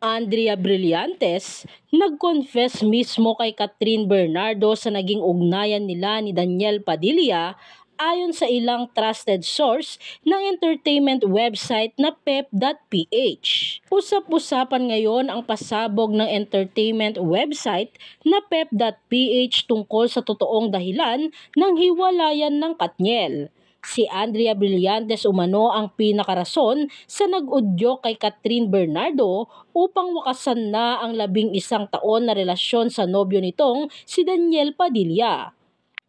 Andrea Brillantes, nag-confess mismo kay Catherine Bernardo sa naging ugnayan nila ni Daniel Padilla ayon sa ilang trusted source ng entertainment website na pep.ph. Usap-usapan ngayon ang pasabog ng entertainment website na pep.ph tungkol sa totoong dahilan ng hiwalayan ng Katniel. Si Andrea Brillantes umano ang pinakarason sa nag-udyok kay Catherine Bernardo upang wakasan na ang 11 taon na relasyon sa nobyo nitong si Daniel Padilla.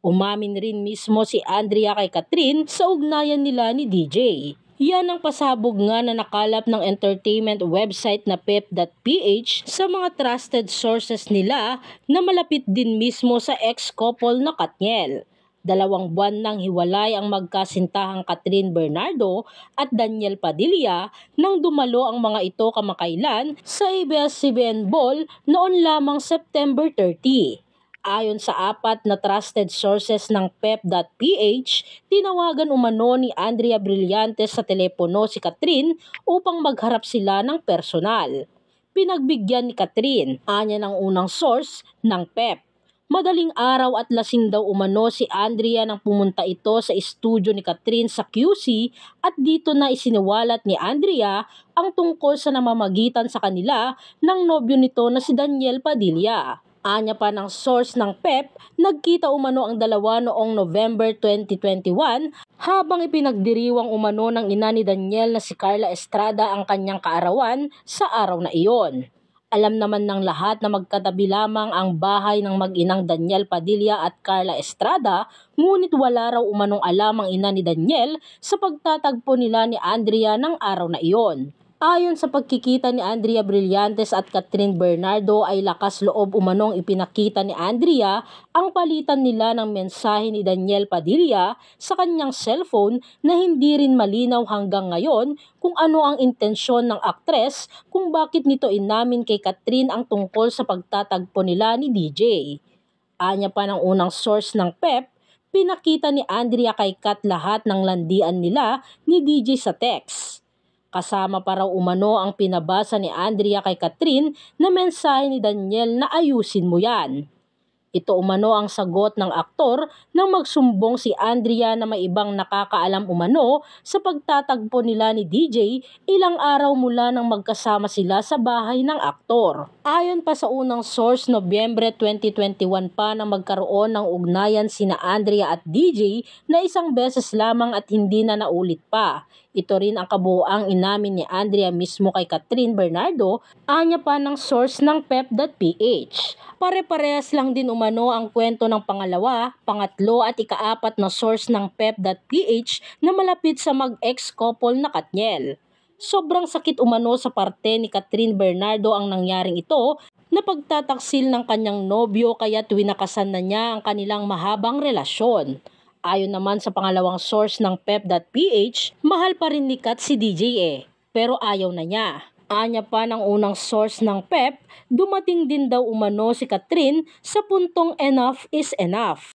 Umamin rin mismo si Andrea kay Catherine sa ugnayan nila ni DJ. Yan ang pasabog nga na nakalap ng entertainment website na pep.ph sa mga trusted sources nila na malapit din mismo sa ex-couple na Katniel. 2 buwan nang hiwalay ang magkasintahang Catherine Bernardo at Daniel Padilla nang dumalo ang mga ito kamakailan sa ABS-CBN Ball noon lamang September 30. Ayon sa 4 na trusted sources ng pep.ph, tinawagan umano ni Andrea Brillantes sa telepono si Catherine upang magharap sila ng personal. Pinagbigyan ni Catherine, anya ng unang source ng PEP. Madaling araw at lasing daw umano si Andrea nang pumunta ito sa estudyo ni Catherine sa QC at dito na isiniwalat ni Andrea ang tungkol sa namamagitan sa kanila ng nobyo nito na si Daniel Padilla. Anya pa ng source ng PEP, nagkita umano ang dalawa noong November 2021 habang ipinagdiriwang umano ng ina ni Daniel na si Carla Estrada ang kanyang kaarawan sa araw na iyon. Alam naman ng lahat na magkatabi lamang ang bahay ng mag-inang Daniel Padilla at Carla Estrada, ngunit wala raw umanong alam ang ina ni Daniel sa pagtatagpo nila ni Andrea ng araw na iyon. Ayon sa pagkikita ni Andrea Brillantes at Catherine Bernardo ay lakas loob umanong ipinakita ni Andrea ang palitan nila ng mensahe ni Daniel Padilla sa kanyang cellphone na hindi rin malinaw hanggang ngayon kung ano ang intensyon ng aktres kung bakit nito inamin kay Catherine ang tungkol sa pagtatagpo nila ni DJ. Anya pa ng unang source ng PEP, pinakita ni Andrea kay Kat lahat ng landian nila ni DJ sa text. Kasama pa raw umano ang pinabasa ni Andrea kay Catherine na mensahe ni Daniel na ayusin mo yan. Ito umano ang sagot ng aktor nang magsumbong si Andrea na may ibang nakakaalam umano sa pagtatagpo nila ni DJ ilang araw mula nang magkasama sila sa bahay ng aktor. Ayon pa sa unang source, Nobyembre 2021 pa nang magkaroon ng ugnayan sina Andrea at DJ na isang beses lamang at hindi na naulit pa. Ito rin ang kabuoang inamin ni Andrea mismo kay Catherine Bernardo, anya pa ng source ng pep.ph. Pare-parehas lang din umano ang kwento ng pangalawa, pangatlo at ika-4 na source ng pep.ph na malapit sa mag-ex-couple na Katniel. Sobrang sakit umano sa parte ni Catherine Bernardo ang nangyaring ito na pagtataksil ng kanyang nobyo kaya winakasan na niya ang kanilang mahabang relasyon. Ayon naman sa pangalawang source ng pep.ph, mahal pa rin ni Kat si DJ pero ayaw na niya. Anya pa ng unang source ng PEP, dumating din daw umano si Catherine sa puntong enough is enough.